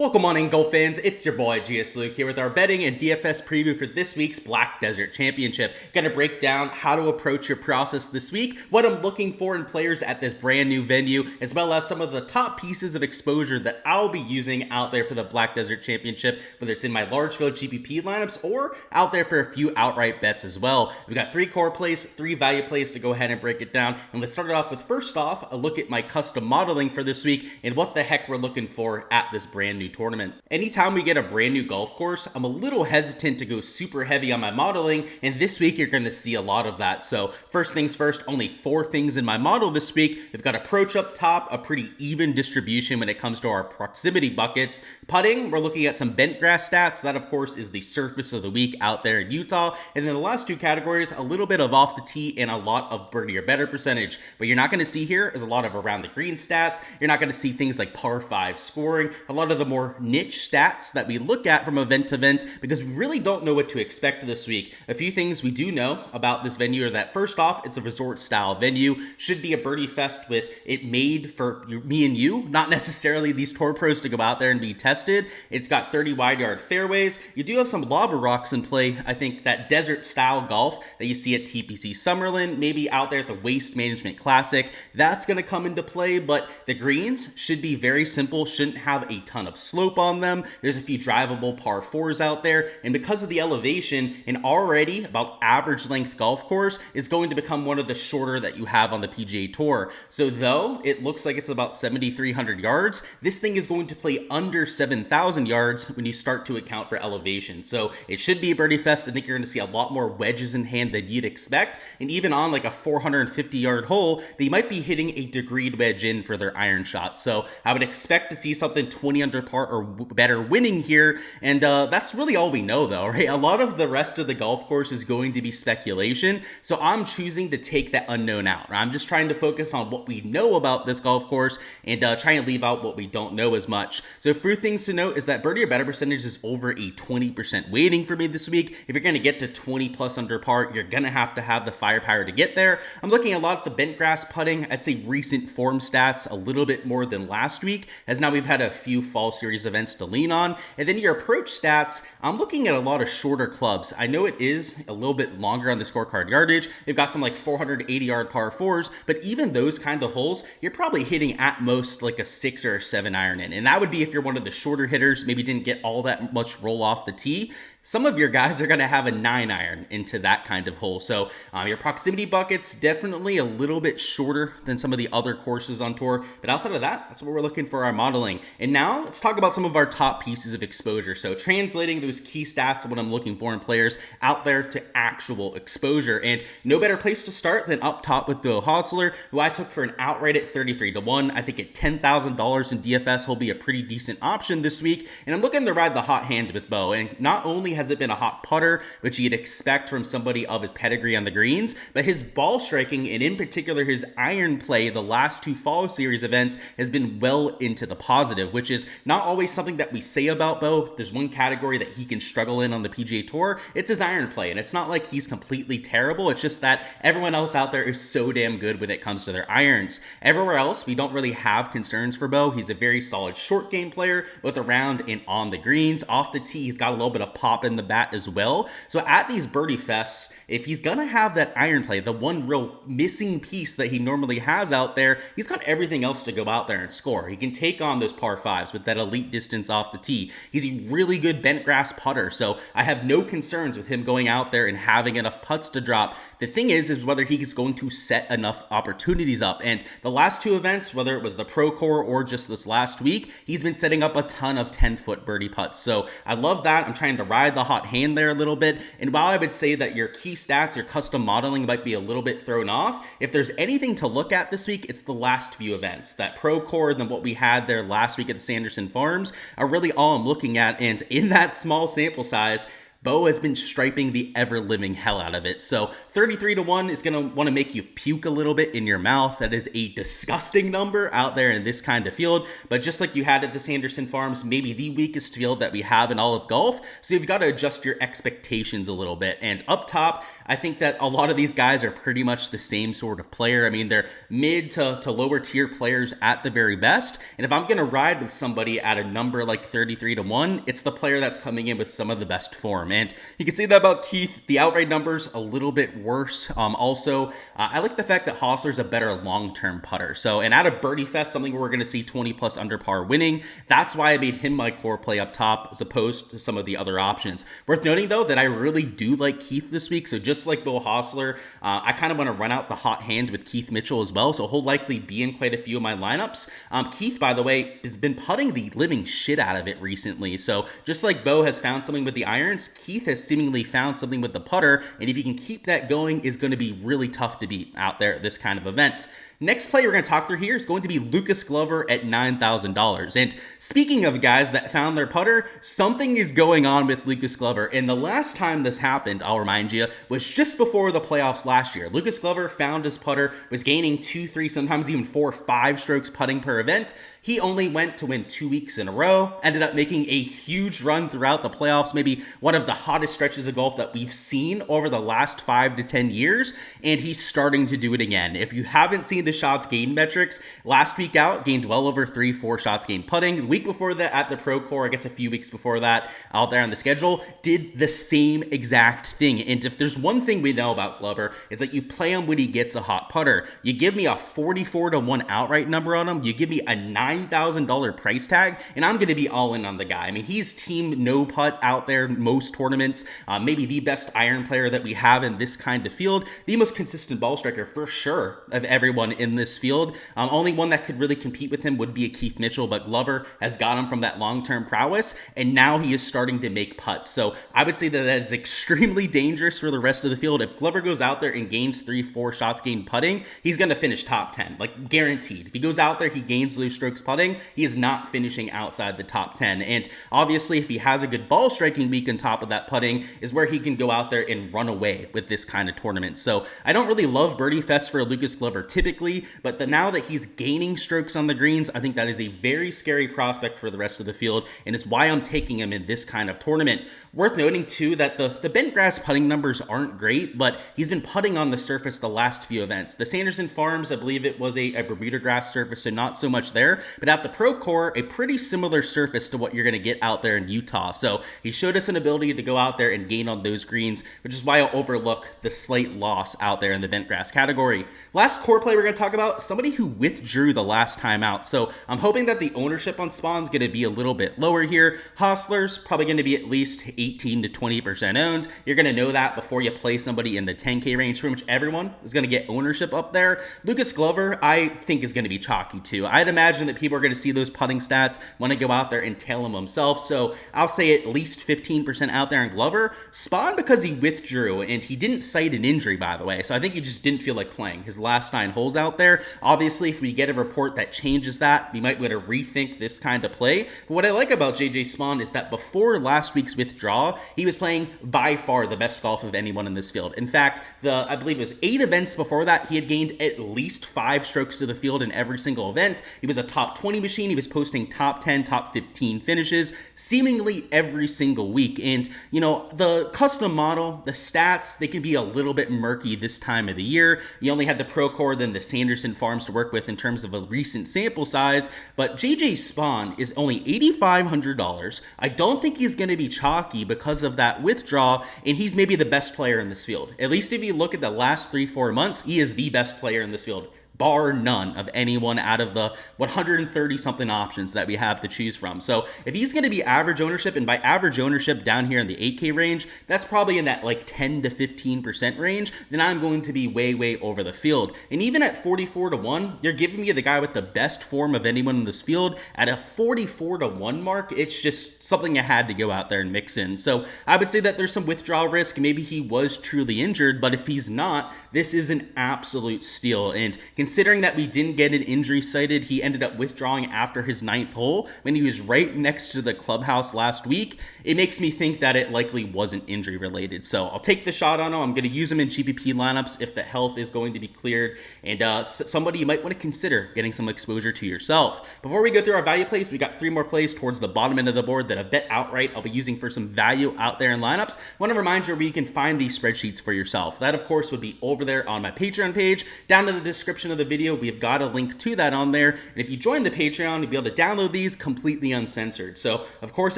Welcome on in, golf fans. It's your boy Gsluke here with our betting and DFS preview for this week's Black Desert Championship. Gonna break down how to approach your process this week, what I'm looking for in players at this brand new venue, as well as some of the top pieces of exposure that I'll be using out there for the Black Desert Championship, whether it's in my large field GPP lineups or out there for a few outright bets as well. We've got 3 core plays, 3 value plays to go ahead and break it down. And let's start it off with, first off, a look at my custom modeling for this week and what the heck we're looking for at this brand new tournament. Anytime we get a brand new golf course, I'm a little hesitant to go super heavy on my modeling, and this week you're going to see a lot of that. So first things first, only 4 things in my model this week. We've got approach up top, a pretty even distribution when it comes to our proximity buckets. Putting, we're looking at some bent grass stats. That of course is the surface of the week out there in Utah. And then the last 2 categories, a little bit of off the tee and a lot of birdie or better percentage. But you're not going to see here is a lot of around the green stats. You're not going to see things like par 5 scoring, a lot of the more niche stats that we look at from event to event, because we really don't know what to expect this week. A few things we do know about this venue are that, first off, it's a resort style venue, should be a birdie fest with it made for me and you, not necessarily these tour pros to go out there and be tested. It's got 30 wide yard fairways. You do have some lava rocks in play. I think that desert style golf that you see at TPC Summerlin, maybe out there at the Waste Management Classic, that's going to come into play, but the greens should be very simple, shouldn't have a ton of slope on them. There's a few drivable par 4s out there, and because of the elevation, an already about average length golf course is going to become one of the shorter that you have on the PGA Tour. So though it looks like it's about 7,300 yards, this thing is going to play under 7,000 yards when you start to account for elevation. So it should be a birdie fest. I think you're going to see a lot more wedges in hand than you'd expect, and even on like a 450 yard hole, they might be hitting a degreed wedge in for their iron shot. So I would expect to see something 20 under par or better winning here, and that's really all we know though, right? A lot of the rest of the golf course is going to be speculation, so I'm choosing to take that unknown out. I'm just trying to focus on what we know about this golf course and trying to leave out what we don't know as much. So a few things to note is that birdie or better percentage is over a 20% weighting for me this week. If you're going to get to 20 plus under par, you're going to have the firepower to get there. I'm looking a lot at the bent grass putting. I'd say recent form stats a little bit more than last week, as now we've had a few fall series events to lean on. And then your approach stats, I'm looking at a lot of shorter clubs. I know it is a little bit longer on the scorecard yardage. They've got some like 480 yard par 4s, but even those kind of holes, you're probably hitting at most like a 6 or a 7 iron in. And that would be if you're one of the shorter hitters, maybe didn't get all that much roll off the tee. Some of your guys are going to have a 9 iron into that kind of hole. So your proximity buckets, definitely a little bit shorter than some of the other courses on tour. But outside of that, that's what we're looking for our modeling. And now let's talk about some of our top pieces of exposure. So translating those key stats of what I'm looking for in players out there to actual exposure. And no better place to start than up top with Bill Hostler, who I took for an outright at 33-1. I think at $10,000 in DFS, he'll be a pretty decent option this week. And I'm looking to ride the hot hand with Bo. And not only has it been a hot putter, which you'd expect from somebody of his pedigree on the greens, but his ball striking, and in particular his iron play the last 2 fall series events, has been well into the positive, which is not always something that we say about Bo. There's one category that he can struggle in on the PGA Tour. It's his iron play, and it's not like he's completely terrible. It's just that everyone else out there is so damn good when it comes to their irons. Everywhere else, we don't really have concerns for Bo. He's a very solid short game player, both around and on the greens. Off the tee, he's got a little bit of pop in the bat as well. So at these birdie fests, if he's gonna have that iron play, the one real missing piece that he normally has out there, he's got everything else to go out there and score. He can take on those par 5s with that elite distance off the tee. He's a really good bent grass putter, so I have no concerns with him going out there and having enough putts to drop. The thing is whether he's going to set enough opportunities up. And the last 2 events, whether it was the Pro Core or just this last week, he's been setting up a ton of 10-foot birdie putts. So I love that. I'm trying to ride the hot hand there a little bit. And while I would say that your key stats, your custom modeling might be a little bit thrown off, if there's anything to look at this week, it's the last few events. That Pro Core and then what we had there last week at the Sanderson Farms are really all I'm looking at. And in that small sample size, Bo has been striping the ever-living hell out of it. So 33-1 is going to want to make you puke a little bit in your mouth. That is a disgusting number out there in this kind of field. But just like you had at the Sanderson Farms, maybe the weakest field that we have in all of golf. So you've got to adjust your expectations a little bit. And up top, I think that a lot of these guys are pretty much the same sort of player. I mean, they're mid to lower tier players at the very best. And if I'm going to ride with somebody at a number like 33-1, it's the player that's coming in with some of the best form. And you can see that about Keith. The outright numbers a little bit worse. I like the fact that Hostler's a better long-term putter. So, and at a birdie fest, something where we're going to see 20 plus under par winning. That's why I made him my core play up top as opposed to some of the other options. Worth noting though that I really do like Keith this week. So just like Beau Hossler, I kind of want to run out the hot hand with Keith Mitchell as well. So he'll likely be in quite a few of my lineups. Keith, by the way, has been putting the living shit out of it recently. So just like Beau has found something with the irons, Keith has seemingly found something with the putter. And if you can keep that going, is going to be really tough to beat out there at this kind of event. Next play we're going to talk through here is going to be Lucas Glover at $9,000. And speaking of guys that found their putter, something is going on with Lucas Glover. And the last time this happened, I'll remind you, was just before the playoffs last year. Lucas Glover found his putter, was gaining 2, 3, sometimes even 4, 5 strokes putting per event. He only went to win 2 weeks in a row, ended up making a huge run throughout the playoffs, maybe one of the hottest stretches of golf that we've seen over the last 5 to 10 years. And he's starting to do it again. If you haven't seen the shots gained metrics, last week out gained well over 3-4 shots gained putting. The week before that at the Pro Core, I guess a few weeks before that out there on the schedule, did the same exact thing. And if there's one thing we know about Glover, is that you play him when he gets a hot putter. You give me a 44-1 outright number on him, you give me a $9,000 price tag, and I'm going to be all in on the guy. I mean, he's team no putt out there most tournaments, maybe the best iron player that we have in this kind of field, the most consistent ball striker for sure of everyone in this field. Only one that could really compete with him would be a Keith Mitchell, but Glover has got him from that long-term prowess, and now he is starting to make putts. So I would say that that is extremely dangerous for the rest of the field. If Glover goes out there and gains 3-4 shots gained putting, he's going to finish top 10, like guaranteed. If he goes out there, he gains loose strokes putting, he is not finishing outside the top 10. And obviously, if he has a good ball striking week on top of that putting, is where he can go out there and run away with this kind of tournament. So I don't really love birdie fest for Lucas Glover typically, but now that he's gaining strokes on the greens, I think that is a very scary prospect for the rest of the field, and it's why I'm taking him in this kind of tournament. Worth noting too that the bent grass putting numbers aren't great, but he's been putting on the surface the last few events. The Sanderson Farms, I believe it was a Bermuda grass surface, so not so much there, but at the Pro Core, a pretty similar surface to what you're going to get out there in Utah. So he showed us an ability to go out there and gain on those greens, which is why I'll overlook the slight loss out there in the bent grass category. Last core play we're going to talk about, somebody who withdrew the last time out. So I'm hoping that the ownership on Spawn's going to be a little bit lower here. Hostler's probably going to be at least 18 to 20% owned. You're going to know that before you play somebody in the 10K range. Pretty much everyone is going to get ownership up there. Lucas Glover, I think, is going to be chalky too. I'd imagine that people are going to see those putting stats, want to go out there and tail him himself. So I'll say at least 15% out there on Glover. Spawn, because he withdrew and he didn't cite an injury, by the way. So I think he just didn't feel like playing his last 9 holes out there. Obviously, if we get a report that changes that, we might want to rethink this kind of play. But what I like about JJ Spawn is that before last week's withdrawal, he was playing by far the best golf of anyone in this field. In fact, I believe it was 8 events before that, he had gained at least 5 strokes to the field in every single event. He was a top 20 machine. He was posting top 10, top 15 finishes seemingly every single week. And, you know, the custom model, the stats, they can be a little bit murky this time of the year. You only had the Pro Core, then the Sanderson Farms to work with in terms of a recent sample size, but JJ Spawn is only $8,500. I don't think he's going to be chalky because of that withdrawal, and he's maybe the best player in this field. At least if you look at the last 3-4 months, he is the best player in this field, bar none of anyone out of the 130 something options that we have to choose from. So if he's going to be average ownership, and by average ownership down here in the 8K range, that's probably in that like 10 to 15% range, then I'm going to be way over the field. And even at 44-1, you're giving me the guy with the best form of anyone in this field at a 44-1 mark. It's just something I had to go out there and mix in. So I would say that there's some withdrawal risk. Maybe he was truly injured, but if he's not, this is an absolute steal. And Considering that we didn't get an injury cited, he ended up withdrawing after his 9th hole when he was right next to the clubhouse last week. It makes me think that it likely wasn't injury related. So I'll take the shot on him. I'm going to use him in GPP lineups if the health is going to be cleared, and somebody you might want to consider getting some exposure to yourself. Before we go through our value plays, we got 3 more plays towards the bottom end of the board that I've bet outright I'll be using for some value out there in lineups. I want to remind you where you can find these spreadsheets for yourself. That, of course, would be over there on my Patreon page. Down in the description of the video, we've got a link to that on there. And if you join the Patreon, you'll be able to download these completely uncensored. So, of course,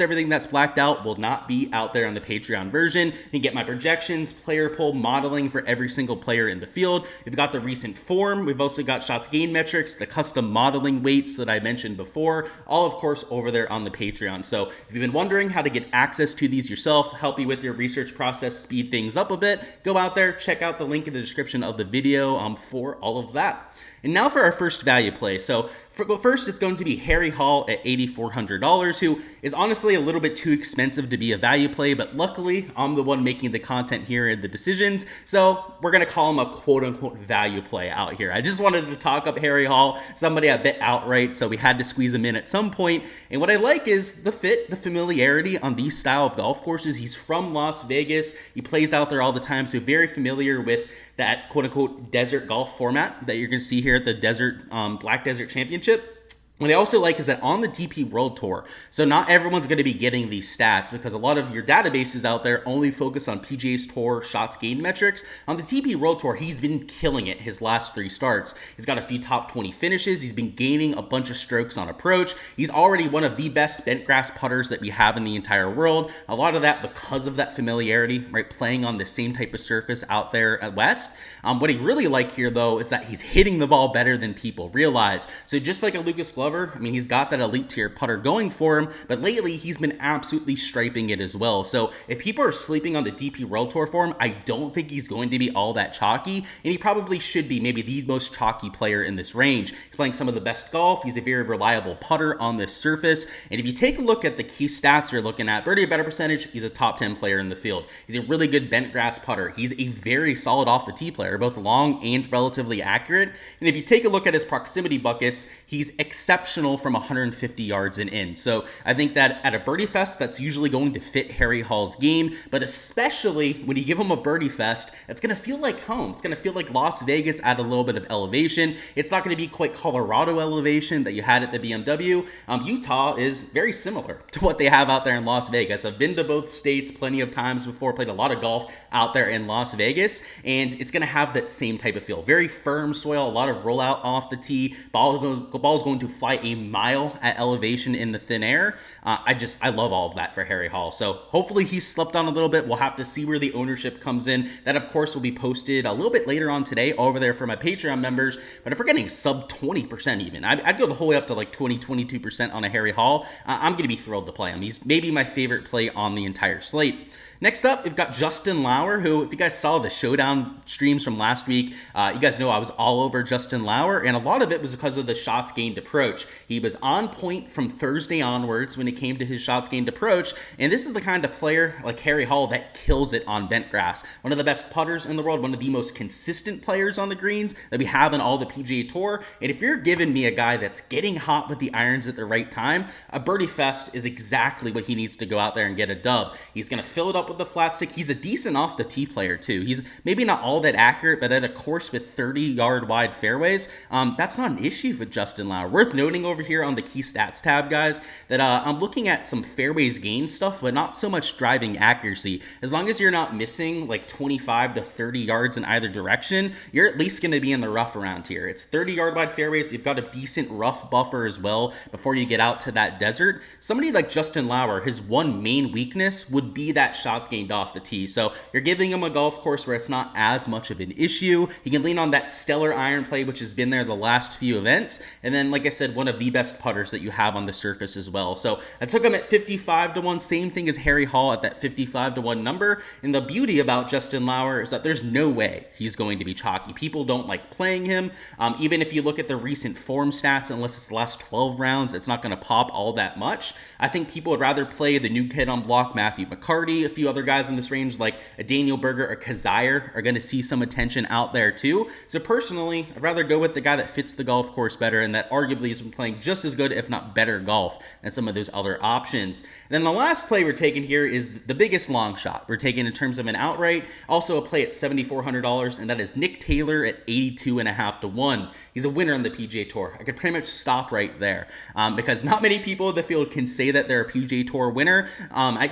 everything that's blacked out will not be out there on the Patreon version. You can get my projections, player poll modeling for every single player in the field. We've got the recent form. We've also got shots gained metrics, the custom modeling weights that I mentioned before, all, of course, over there on the Patreon. So if you've been wondering how to get access to these yourself, help you with your research process, speed things up a bit, go out there, check out the link in the description of the video for all of that. And now for our first value play. So first, it's going to be Harry Hall at $8,400, who is honestly a little bit too expensive to be a value play, but luckily I'm the one making the content here and the decisions, so we're going to call him a quote-unquote value play out here. I just wanted to talk up Harry Hall, somebody I bet outright, so we had to squeeze him in at some point. And what I like is the fit, the familiarity on these style of golf courses. He's from Las Vegas. He plays out there all the time, so very familiar with that quote-unquote desert golf format that you're going to see here at the Black Desert Championship. What I also like is that on the DP World Tour, so not everyone's going to be getting these stats because a lot of your databases out there only focus on PGA Tour shots gained metrics. On the DP World Tour, he's been killing it his last 3 starts. He's got a few top 20 finishes. He's been gaining a bunch of strokes on approach. He's already one of the best bent grass putters that we have in the entire world. A lot of that because of that familiarity, right? Playing on the same type of surface out there at West. What I really like here, though, is that he's hitting the ball better than people realize. So just like a Gsluke, I mean, he's got that elite tier putter going for him, but lately he's been absolutely striping it as well. So if people are sleeping on the DP World Tour form, I don't think he's going to be all that chalky, and he probably should be maybe the most chalky player in this range. He's playing some of the best golf. He's a very reliable putter on this surface, and if you take a look at the key stats you're looking at, birdie better percentage, he's a top 10 player in the field. He's a really good bent grass putter. He's a very solid off the tee player, both long and relatively accurate. And if you take a look at his proximity buckets, he's exceptional from 150 yards and in. So I think that at a birdie fest, that's usually going to fit Harry Hall's game, but especially when you give him a birdie fest, it's going to feel like home. It's going to feel like Las Vegas at a little bit of elevation. It's not going to be quite Colorado elevation that you had at the BMW. Utah is very similar to what they have out there in Las Vegas. I've been to both states plenty of times before, played a lot of golf out there in Las Vegas, and it's going to have that same type of feel. Very firm soil, a lot of rollout off the tee. Ball is going to fly a mile at elevation in the thin air. I love all of that for Harry Hall. So hopefully he's slept on a little bit. We'll have to see where the ownership comes in. That, of course, will be posted a little bit later on today over there for my Patreon members. But if we're getting sub 20% even, I'd go the whole way up to like 22% on a Harry Hall. I'm going to be thrilled to play him. He's maybe my favorite play on the entire slate. Next up, we've got Justin Lauer, who, if you guys saw the showdown streams from last week, you guys know I was all over Justin Lauer, and a lot of it was because of the shots gained approach. He was on point from Thursday onwards when it came to his shots gained approach, and this is the kind of player like Harry Hall that kills it on bent grass. One of the best putters in the world, one of the most consistent players on the greens that we have in all the PGA Tour, and if you're giving me a guy that's getting hot with the irons at the right time, a birdie fest is exactly what he needs to go out there and get a dub. He's going to fill it up with the flat stick. He's a decent off the tee player too. He's maybe not all that accurate, but at a course with 30-yard wide fairways, that's not an issue with Justin Lauer. Worth noting over here on the key stats tab, guys, that I'm looking at some fairways gain stuff, but not so much driving accuracy. As long as you're not missing like 25 to 30 yards in either direction, you're at least going to be in the rough around here. It's 30-yard wide fairways. You've got a decent rough buffer as well before you get out to that desert. Somebody like Justin Lauer, his one main weakness would be that shots gained off the tee. So you're giving him a golf course where it's not as much of an issue. He can lean on that stellar iron play, which has been there the last few events. And then, like I said, one of the best putters that you have on the surface as well. So I took him at 55-1, same thing as Harry Hall at that 55-1 number. And the beauty about Justin Lauer is that there's no way he's going to be chalky. People don't like playing him. Even if you look at the recent form stats, unless it's the last 12 rounds, it's not going to pop all that much. I think people would rather play the new kid on block, Matthew McCarty, a few few other guys in this range like a Daniel Berger or Kazire are going to see some attention out there too. So personally, I'd rather go with the guy that fits the golf course better and that arguably has been playing just as good, if not better golf than some of those other options. And then the last play we're taking here is the biggest long shot we're taking in terms of an outright. Also a play at $7,400, and that is Nick Taylor at 82.5 to 1. He's a winner on the PGA Tour. I could pretty much stop right there because not many people in the field can say that they're a PGA Tour winner.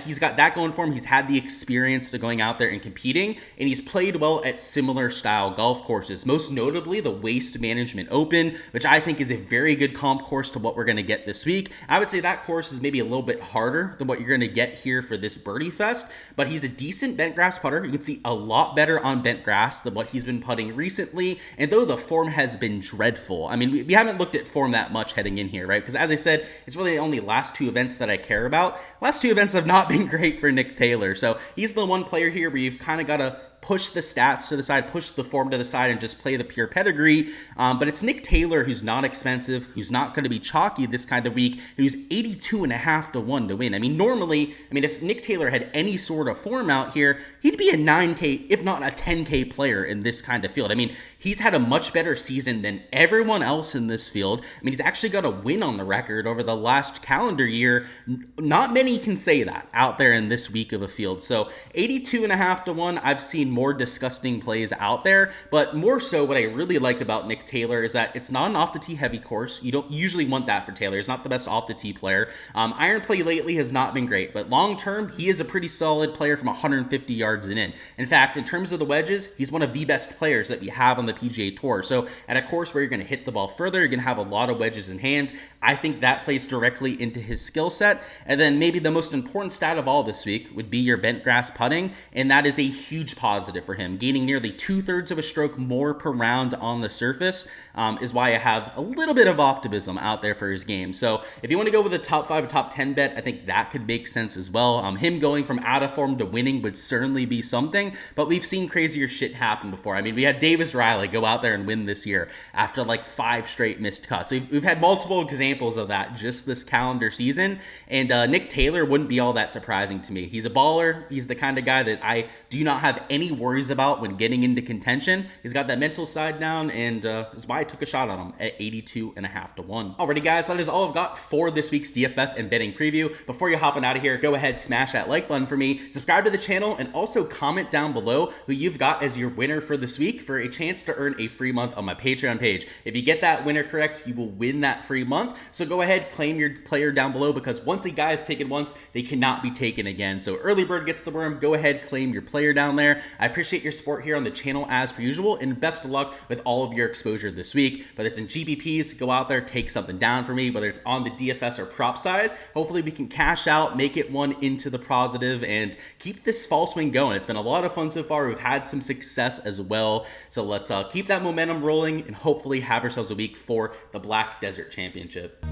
He's got that going for him. He's had the experience to going out there and competing, and he's played well at similar style golf courses, most notably the Waste Management Open, which I think is a very good comp course to what we're going to get this week. I would say that course is maybe a little bit harder than what you're going to get here for this birdie fest, but he's a decent bent grass putter. You can see a lot better on bent grass than what he's been putting recently, and though the form has been dreadful, I mean, we haven't looked at form that much heading in here, right? Because as I said, it's really the only last two events that I care about. Last two events have not been great for Nick Taylor, so he's the one player here where you've kind of got to push the stats to the side, push the form to the side, and just play the pure pedigree. But it's Nick Taylor who's not expensive, who's not going to be chalky this kind of week, who's 82.5 to 1 to win. I mean, normally, if Nick Taylor had any sort of form out here, he'd be a 9K, if not a 10K player in this kind of field. I mean, he's had a much better season than everyone else in this field. I mean, he's actually got a win on the record over the last calendar year. Not many can say that out there in this week of a field. So 82.5 to 1, I've seen more disgusting plays out there, but more so what I really like about Nick Taylor is that it's not an off the tee heavy course. You don't usually want that for Taylor. He's not the best off the tee player. Iron play lately has not been great, but long term, he is a pretty solid player from 150 yards and in. In fact, in terms of the wedges, he's one of the best players that we have on the PGA Tour. So at a course where you're going to hit the ball further, you're going to have a lot of wedges in hand. I think that plays directly into his skill set. And then maybe the most important stat of all this week would be your bent grass putting, and that is a huge positive for him. Gaining nearly 2/3 of a stroke more per round on the surface is why I have a little bit of optimism out there for his game. So if you want to go with a top 5 or top 10 bet, I think that could make sense as well. Him going from out of form to winning would certainly be something, but we've seen crazier shit happen before. I mean, we had Davis Riley go out there and win this year after like 5 straight missed cuts. We've had multiple examples of that just this calendar season, and Nick Taylor wouldn't be all that surprising to me. He's a baller. He's the kind of guy that I do not have any worries about when getting into contention. He's got that mental side down, and that's why I took a shot on him at 82.5 to 1. Alrighty guys, that is all I've got for this week's DFS and betting preview. Before you're hopping out of here, go ahead, smash that like button for me, subscribe to the channel, and also comment down below who you've got as your winner for this week for a chance to earn a free month on my Patreon page. If you get that winner correct, you will win that free month. So go ahead, claim your player down below, because once a guy is taken once, they cannot be taken again. So early bird gets the worm. Go ahead, claim your player down there. I appreciate your support here on the channel as per usual, and best of luck with all of your exposure this week. Whether it's in GPPs, go out there, take something down for me, whether it's on the DFS or prop side. Hopefully we can cash out, make it one into the positive, and keep this fall swing going. It's been a lot of fun so far. We've had some success as well. So let's keep that momentum rolling and hopefully have ourselves a week for the Black Desert Championship.